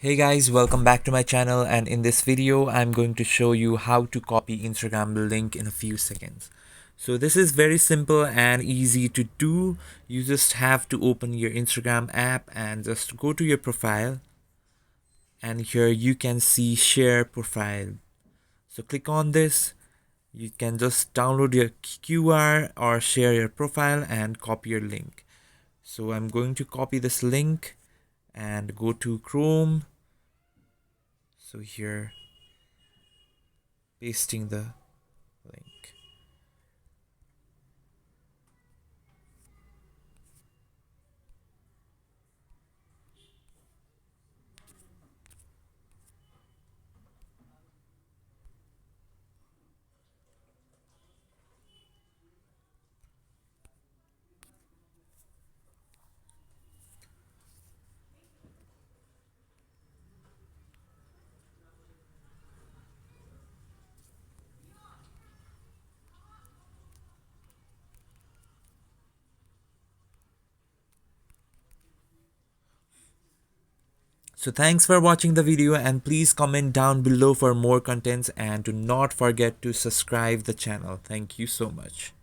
Hey guys, welcome back to my channel, and in this video I'm going to show you how to copy Instagram link in a few seconds. So this is very simple and easy to do. You just have to open your Instagram app and just go to your profile, and here you can see share profile. So click on this. You can just download your QR or share your profile and copy your link. So I'm going to copy this link and go to Chrome. So here, pasting the link. So thanks for watching the video, and please comment down below for more contents, and do not forget to subscribe the channel. Thank you so much.